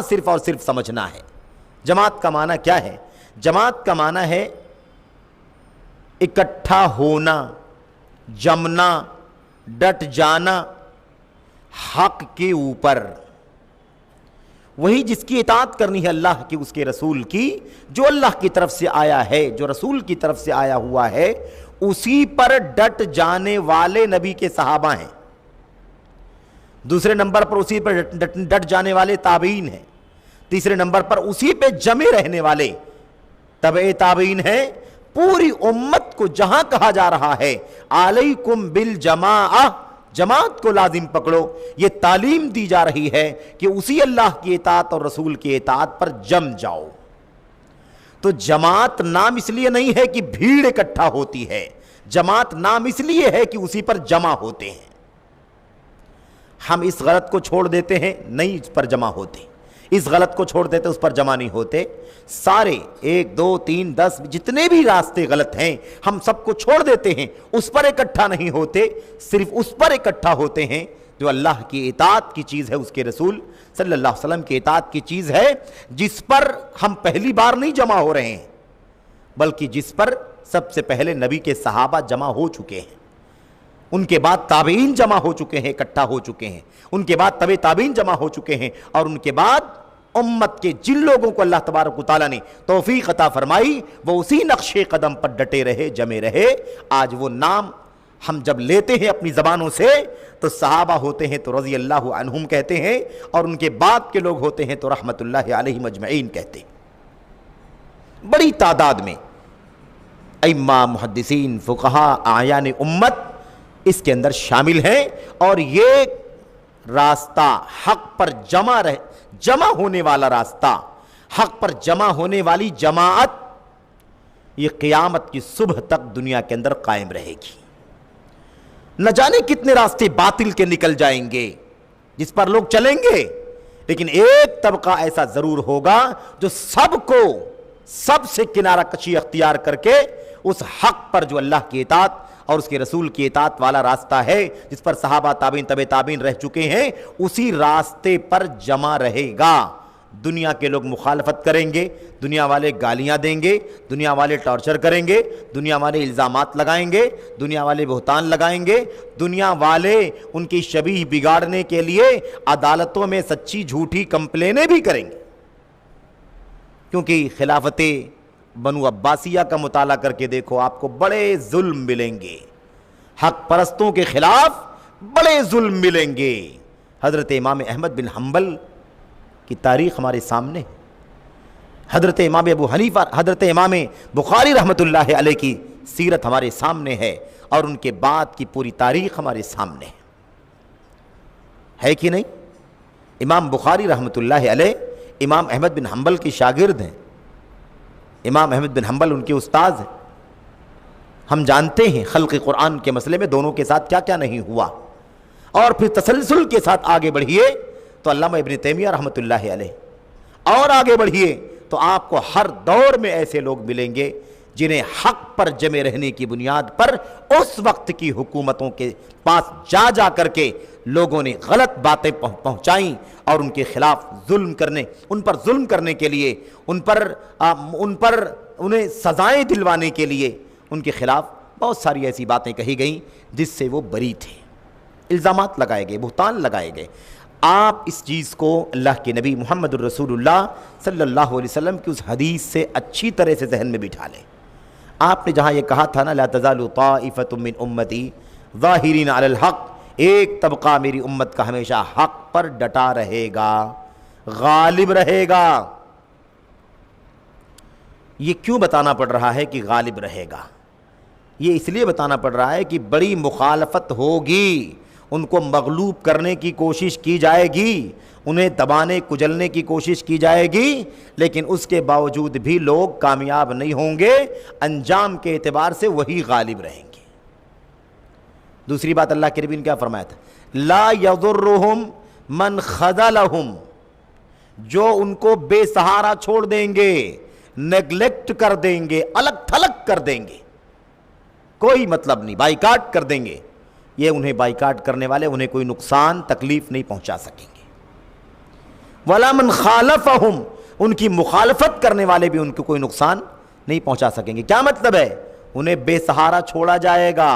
صرف اور صرف سمجھنا ہے۔ جماعت کا معنی کیا ہے؟ جماعت کا معنی ہے اکٹھا ہونا، جمنا، ڈٹ جانا حق کے اوپر، وہی جس کی اطاعت کرنی ہے اللہ کی، اس کے رسول کی، جو اللہ کی طرف سے آیا ہے، جو رسول کی طرف سے آیا ہوا ہے، اسی پر ڈٹ جانے والے نبی کے صحابہ ہیں۔ دوسرے نمبر پر اسی پر ڈٹ جانے والے تابعین ہیں۔ تیسرے نمبر پر اسی پہ جمے رہنے والے تبع تابعین ہیں۔ پوری امت کو جہاں کہا جا رہا ہے علیکم بالجماعہ، جماعت کو لازم پکڑو، یہ تعلیم دی جا رہی ہے کہ اسی اللہ کی اطاعت اور رسول کی اطاعت پر جم جاؤ۔ تو جماعت نام اس لیے نہیں ہے کہ بھیڑ اکٹھا ہوتی ہے، جماعت نام اس لیے ہے کہ اسی پر جمع ہوتے ہیں۔ ہم اس غلط کو چھوڑ دیتے ہیں، نہیں اس پر جمع ہوتے، اس غلط کو چھوڑ دیتے اس پر جمع نہیں ہوتے۔ سارے 1 2 3 10 جتنے بھی راستے غلط ہیں ہم سب کو چھوڑ دیتے ہیں، اس پر اکٹھا نہیں ہوتے، صرف اس پر اکٹھا ہوتے ہیں جو اللہ کی اطاعت کی چیز ہے، اس کے رسول صلی اللہ علیہ وسلم کی اطاعت کی چیز ہے، جس پر ہم پہلی بار نہیں جمع ہو رہے ہیں بلکہ جس پر سب سے پہلے نبی کے صحابہ جمع ہو چکے ہیں، ان کے بعد تابعین جمع ہو چکے ہیں، اکٹھا ہو چکے ہیں، ان کے بعد تبع تابعین جمع ہو چکے ہیں، اور ان کے بعد امت کے جن لوگوں کو اللہ تبارک و تعالیٰ نے توفیق عطا فرمائی وہ اسی نقش قدم پر ڈٹے رہے، جمے رہے۔ آج وہ نام ہم جب لیتے ہیں اپنی زبانوں سے تو صحابہ ہوتے ہیں تو رضی اللہ عنہم کہتے ہیں، اور ان کے بعد کے لوگ ہوتے ہیں تو رحمت اللہ علیہم اجمعین کہتے ہیں۔ بڑی تعداد میں ائمہ، محدثین، فقہاء، اعیان امت اس کے اندر شامل ہیں، اور یہ راستہ حق پر جمع ہونے والا راستہ، حق پر جمع ہونے والی جماعت، یہ قیامت کی صبح تک دنیا کے اندر قائم رہے گی۔ نہ جانے کتنے راستے باطل کے نکل جائیں گے جس پر لوگ چلیں گے، لیکن ایک طبقہ ایسا ضرور ہوگا جو سب سے کنارہ کشی اختیار کر کے اس حق پر جو اللہ کی اطاعت اور اس کے رسول کی اطاعت والا راستہ ہے، جس پر صحابہ، تابعین، تبع تابعین رہ چکے ہیں، اسی راستے پر جمع رہے گا۔ دنیا کے لوگ مخالفت کریں گے، دنیا والے گالیاں دیں گے، دنیا والے ٹارچر کریں گے، دنیا والے الزامات لگائیں گے، دنیا والے بہتان لگائیں گے، دنیا والے ان کی شبیہ بگاڑنے کے لیے عدالتوں میں سچی جھوٹی کمپلینیں بھی کریں گے، کیونکہ خلافت بنو عباسیہ کا مطالعہ کر کے دیکھو، آپ کو بڑے ظلم ملیں گے، حق پرستوں کے خلاف بڑے ظلم ملیں گے۔ حضرت امام احمد بن حنبل کی تاریخ ہمارے سامنے، حضرت امام ابو حنیفہ، حضرت امام بخاری رحمۃ اللہ علیہ کی سیرت ہمارے سامنے ہے، اور ان کے بعد کی پوری تاریخ ہمارے سامنے ہے کہ نہیں؟ امام بخاری رحمۃ اللہ علیہ امام احمد بن حنبل کی شاگرد ہیں، امام احمد بن حنبل ان کے استاذ ہیں۔ ہم جانتے ہیں خلق قرآن کے مسئلے میں دونوں کے ساتھ کیا کیا نہیں ہوا، اور پھر تسلسل کے ساتھ آگے بڑھیے تو علامہ ابن تیمیہ رحمۃ اللہ علیہ، اور آگے بڑھیے تو آپ کو ہر دور میں ایسے لوگ ملیں گے جنہیں حق پر جمے رہنے کی بنیاد پر اس وقت کی حکومتوں کے پاس جا کر کے لوگوں نے غلط باتیں پہنچائیں، اور ان کے خلاف ان پر ظلم کرنے کے لیے، انہیں سزائیں دلوانے کے لیے ان کے خلاف بہت ساری ایسی باتیں کہی گئیں جس سے وہ بری تھے، الزامات لگائے گئے، بہتان لگائے گئے۔ آپ اس چیز کو اللہ کے نبی محمد الرسول اللہ صلی اللہ علیہ وسلم کی اس حدیث سے اچھی طرح سے ذہن میں بٹھا لیں۔ آپ نے جہاں یہ کہا تھا نا لا تزال طائفۃ من امتی ظاہرین علی الحق، ایک طبقہ میری امت کا ہمیشہ حق پر ڈٹا رہے گا، غالب رہے گا۔ یہ کیوں بتانا پڑ رہا ہے کہ غالب رہے گا؟ یہ اس لیے بتانا پڑ رہا ہے کہ بڑی مخالفت ہوگی، ان کو مغلوب کرنے کی کوشش کی جائے گی، انہیں دبانے کچلنے کی کوشش کی جائے گی، لیکن اس کے باوجود بھی لوگ کامیاب نہیں ہوں گے، انجام کے اعتبار سے وہی غالب رہیں گے۔ دوسری بات اللہ کے نبی نے کیا فرمایا تھا؟ لا یضرہم من خذلہم، جو ان کو بے سہارا چھوڑ دیں گے، نیگلیکٹ کر دیں گے، الگ تھلگ کر دیں گے، کوئی مطلب نہیں، بائیکاٹ کر دیں گے، یہ انہیں بائیکاٹ کرنے والے انہیں کوئی نقصان تکلیف نہیں پہنچا سکیں گے۔ ولا من خالفہم، ان کی مخالفت کرنے والے بھی ان کو کوئی نقصان نہیں پہنچا سکیں گے۔ کیا مطلب ہے؟ انہیں بے سہارا چھوڑا جائے گا،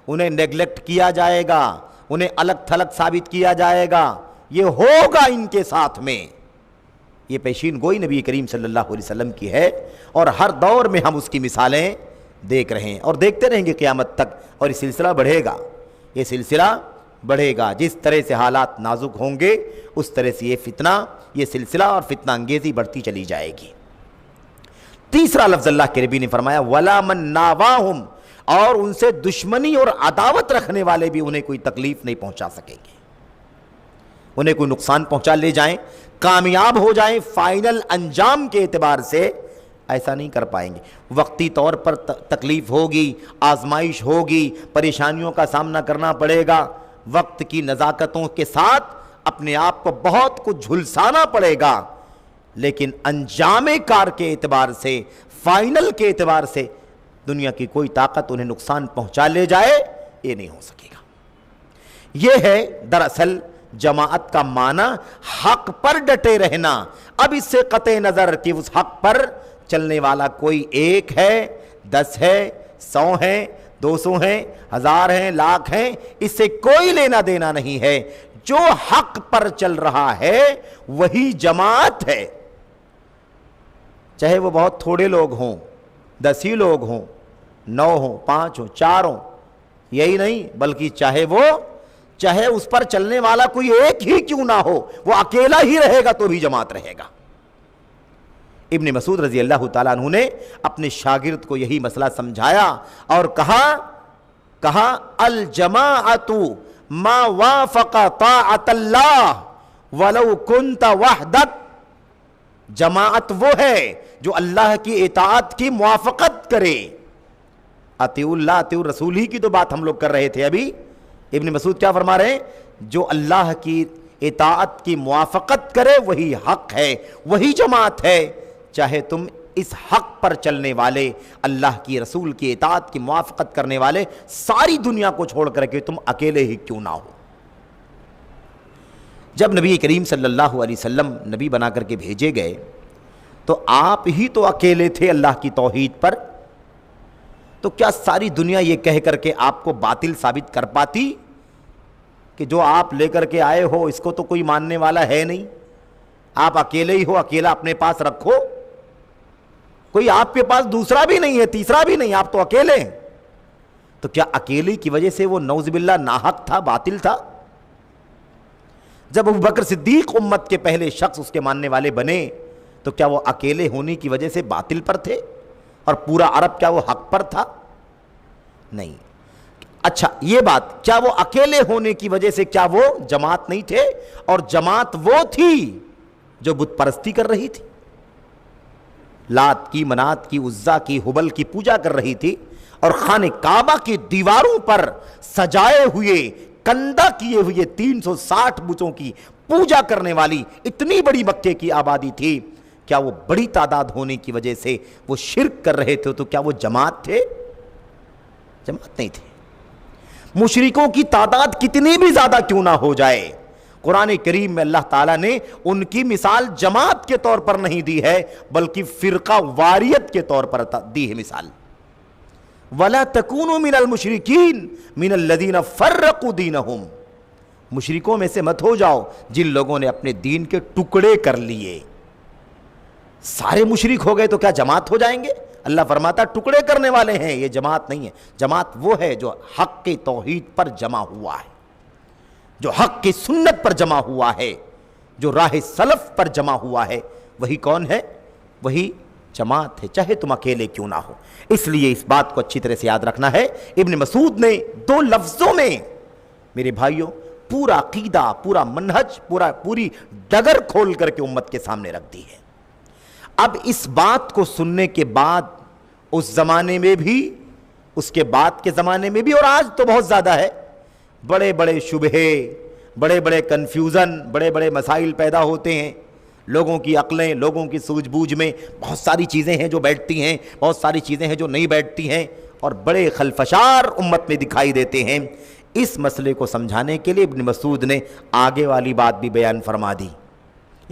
انہیں نیگلیکٹ کیا جائے گا، انہیں الگ تھلگ ثابت کیا جائے گا، یہ ہوگا ان کے ساتھ میں۔ یہ پیشین گوئی نبی کریم صلی اللہ علیہ وسلم کی ہے، اور ہر دور میں ہم اس کی مثالیں دیکھ رہے ہیں اور دیکھتے رہیں گے قیامت تک، اور یہ سلسلہ بڑھے گا، یہ سلسلہ بڑھے گا۔ جس طرح سے حالات نازک ہوں گے اس طرح سے یہ فتنہ، یہ سلسلہ اور فتنہ انگیزی بڑھتی چلی جائے گی۔ تیسرا لفظ اللہ کے نبی نے فرمایا وَلَا مَن نَاوَاهُمْ، اور ان سے دشمنی اور عداوت رکھنے والے بھی انہیں کوئی تکلیف نہیں پہنچا سکیں گے، انہیں کوئی نقصان پہنچا لے جائیں، کامیاب ہو جائیں فائنل انجام کے اعتبار سے، ایسا نہیں کر پائیں گے۔ وقتی طور پر تکلیف ہوگی، آزمائش ہوگی، پریشانیوں کا سامنا کرنا پڑے گا، وقت کی نزاکتوں کے ساتھ اپنے آپ کو بہت کچھ جھلسانا پڑے گا، لیکن انجام کار کے اعتبار سے، فائنل کے اعتبار سے دنیا کی کوئی طاقت انہیں نقصان پہنچا لے جائے یہ نہیں ہو سکے گا۔ یہ ہے دراصل جماعت کا معنی، حق پر ڈٹے رہنا۔ اب اس سے قطع نظر کہ اس حق پر چلنے والا کوئی ایک ہے، 10 ہے، 100 ہیں، 200 ہیں، 1000 ہیں، لاکھ ہیں، اس سے کوئی لینا دینا نہیں ہے۔ جو حق پر چل رہا ہے وہی جماعت ہے، چاہے وہ بہت تھوڑے لوگ ہوں، 10 ہی لوگ ہوں، 9 ہوں، 5 ہوں، 4 ہوں، یہی نہیں بلکہ چاہے اس پر چلنے والا کوئی ایک ہی کیوں نہ ہو، وہ اکیلا ہی رہے گا تو بھی جماعت رہے گا۔ ابن مسعود رضی اللہ تعالیٰ عنہ نے اپنے شاگرد کو یہی مسئلہ سمجھایا اور کہا الجماعت ما وافق طاعت اللہ ولو کنت وحدک، جماعت وہ ہے جو اللہ کی اطاعت کی موافقت کرے۔ اطیعوا اللہ اطیعوا الرسول ہی کی تو بات ہم لوگ کر رہے تھے ابھی۔ ابن مسعود کیا فرما رہے ہیں؟ جو اللہ کی اطاعت کی موافقت کرے وہی حق ہے، وہی جماعت ہے، چاہے تم اس حق پر چلنے والے، اللہ کی رسول کی اطاعت کی موافقت کرنے والے ساری دنیا کو چھوڑ کر کے تم اکیلے ہی کیوں نہ ہو۔ جب نبی کریم صلی اللہ علیہ وسلم نبی بنا کر کے بھیجے گئے تو آپ ہی تو اکیلے تھے اللہ کی توحید پر، تو کیا ساری دنیا یہ کہہ کر کے آپ کو باطل ثابت کر پاتی کہ جو آپ لے کر کے آئے ہو اس کو تو کوئی ماننے والا ہے نہیں، آپ اکیلے ہی ہو، اکیلا اپنے پاس رکھو، کوئی آپ کے پاس دوسرا بھی نہیں ہے، تیسرا بھی نہیں، آپ تو اکیلے ہیں؟ تو کیا اکیلے کی وجہ سے وہ نعوذ باللہ ناحق تھا، باطل تھا؟ جب ابوبکر صدیق امت کے پہلے شخص اس کے ماننے والے بنے تو کیا وہ اکیلے ہونے کی وجہ سے باطل پر تھے اور پورا عرب کیا وہ حق پر تھا؟ نہیں۔ اچھا یہ بات، کیا وہ اکیلے ہونے کی وجہ سے کیا وہ جماعت نہیں تھے؟ اور جماعت وہ تھی جو بت پرستی کر رہی تھی، لات کی، منات کی، عزا کی، ہبل کی پوجا کر رہی تھی، اور خانہ کعبہ کی دیواروں پر سجائے ہوئے، کندہ کیے ہوئے 360 بتوں کی پوجا کرنے والی اتنی بڑی مکے کی آبادی تھی، کیا وہ بڑی تعداد ہونے کی وجہ سے وہ شرک کر رہے تھے تو کیا وہ جماعت تھے؟ جماعت نہیں تھے۔ مشرکوں کی تعداد کتنی بھی زیادہ کیوں نہ ہو جائے، قرآن کریم میں اللہ تعالیٰ نے ان کی مثال جماعت کے طور پر نہیں دی ہے بلکہ فرقہ واریت کے طور پر دی ہے مثال۔ وَلَا تَكُونُوا مِنَ الْمُشْرِكِينَ مِنَ الَّذِينَ فَرَّقُوا دِينَهُمْ، مشرکوں میں سے مت ہو جاؤ جن لوگوں نے اپنے دین کے ٹکڑے کر لیے۔ سارے مشرک ہو گئے تو کیا جماعت ہو جائیں گے؟ اللہ فرماتا ٹکڑے کرنے والے ہیں، یہ جماعت نہیں ہے۔ جماعت وہ ہے جو حق کی توحید پر جمع ہوا ہے، جو حق کی سنت پر جمع ہوا ہے، جو راہ سلف پر جمع ہوا ہے، وہی کون ہے؟ وہی جماعت ہے، چاہے تم اکیلے کیوں نہ ہو۔ اس لیے اس بات کو اچھی طرح سے یاد رکھنا ہے۔ ابن مسعود نے 2 لفظوں میں میرے بھائیوں پورا عقیدہ، پورا منہج، پوری ڈگر کھول کر کے امت کے سامنے رکھ دی ہے۔ اب اس بات کو سننے کے بعد اس زمانے میں بھی، اس کے بعد کے زمانے میں بھی، اور آج تو بہت زیادہ ہے، بڑے بڑے شبہے، بڑے بڑے کنفیوژن، بڑے بڑے مسائل پیدا ہوتے ہیں، لوگوں کی عقلیں، لوگوں کی سوجھ بوجھ میں بہت ساری چیزیں ہیں جو بیٹھتی ہیں، بہت ساری چیزیں ہیں جو نہیں بیٹھتی ہیں، اور بڑے خلفشار امت میں دکھائی دیتے ہیں۔ اس مسئلے کو سمجھانے کے لیے ابن مسعود نے آگے والی بات بھی بیان فرما دی۔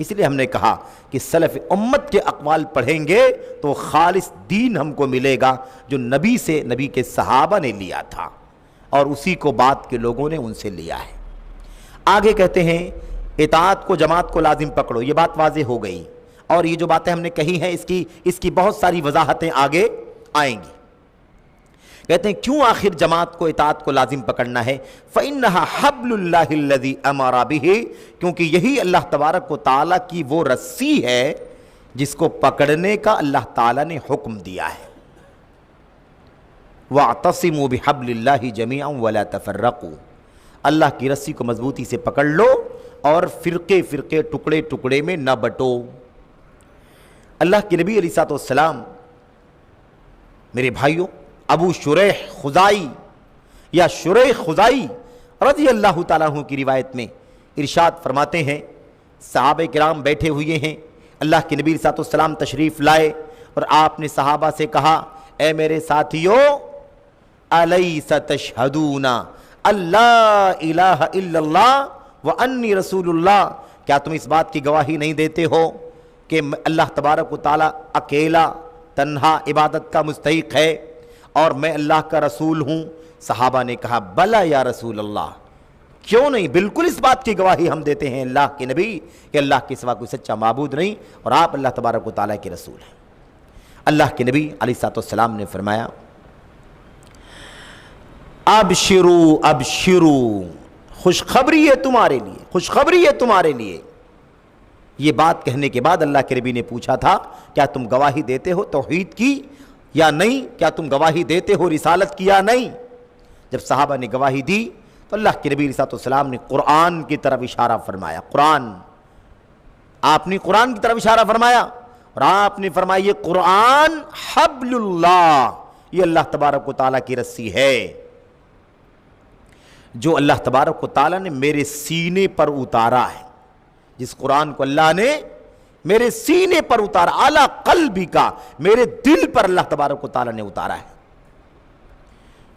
اس لیے ہم نے کہا کہ سلف امت کے اقوال پڑھیں گے تو خالص دین ہم کو ملے گا جو نبی سے، نبی کے صحابہ نے لیا تھا، اور اسی کو بعد کے لوگوں نے ان سے لیا ہے۔ آگے کہتے ہیں اطاعت کو، جماعت کو لازم پکڑو، یہ بات واضح ہو گئی، اور یہ جو باتیں ہم نے کہی ہیں اس کی بہت ساری وضاحتیں آگے آئیں گی۔ کہتے ہیں کیوں آخر جماعت کو، اطاعت کو لازم پکڑنا ہے؟ فَإِنَّهَا حَبْلُ اللَّهِ الَّذِي أَمَرَ بِهِ، کیونکہ یہی اللہ تبارک و تعالیٰ کی وہ رسی ہے جس کو پکڑنے کا اللہ تعالیٰ نے حکم دیا ہے۔ وَاعْتَصِمُوا بِحَبْلِ اللَّهِ جَمِيعًا وَلَا تَفَرَّقُوا، اللہ کی رسی کو مضبوطی سے پکڑ لو اور فرقے فرقے، ٹکڑے ٹکڑے میں نہ بٹو۔ اللہ کے نبی علیہ السلام، میرے بھائیوں، ابو شریح خزائی یا شریح خزائی رضی اللہ تعالیٰ عنہ کی روایت میں ارشاد فرماتے ہیں، صحابہ کرام بیٹھے ہوئے ہیں، اللہ کے نبی علیہ السلام تشریف لائے اور آپ نے صحابہ سے کہا، اے میرے ساتھیو، الیس تشہدون اللہ الہ الا اللہ وانی رسول اللہ، کیا تم اس بات کی گواہی نہیں دیتے ہو کہ اللہ تبارک و تعالیٰ اکیلا تنہا عبادت کا مستحق ہے اور میں اللہ کا رسول ہوں؟ صحابہ نے کہا بلا یا رسول اللہ، کیوں نہیں، بالکل اس بات کی گواہی ہم دیتے ہیں اللہ کے نبی کہ اللہ کے سوا کوئی سچا معبود نہیں اور آپ اللہ تبارک و تعالیٰ کے رسول ہیں۔ اللہ کے نبی علیہ السلام نے فرمایا، ابشروا ابشروا، خوشخبری ہے تمہارے لیے، خوشخبری ہے تمہارے لیے۔ یہ بات کہنے کے بعد اللہ کے نبی نے پوچھا تھا، کیا تم گواہی دیتے ہو توحید کی یا نہیں؟ کیا تم گواہی دیتے ہو رسالت کی یا نہیں؟ جب صحابہ نے گواہی دی تو اللہ کے نبی علیہ السلام نے قرآن کی طرف اشارہ فرمایا، قرآن، آپ نے قرآن کی طرف اشارہ فرمایا اور آپ نے فرمایا یہ قرآن حبل اللہ، یہ اللہ تبارک و تعالیٰ کی رسی ہے جو اللہ تبارک و تعالیٰ نے میرے سینے پر اتارا ہے، جس قرآن کو اللہ نے میرے سینے پر اتارا، اعلیٰ قلبی کا، میرے دل پر اللہ تبارک و تعالیٰ نے اتارا ہے۔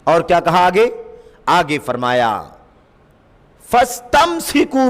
اور کیا کہا آگے؟ آگے فرمایا فَاسْتَمْسِكُوا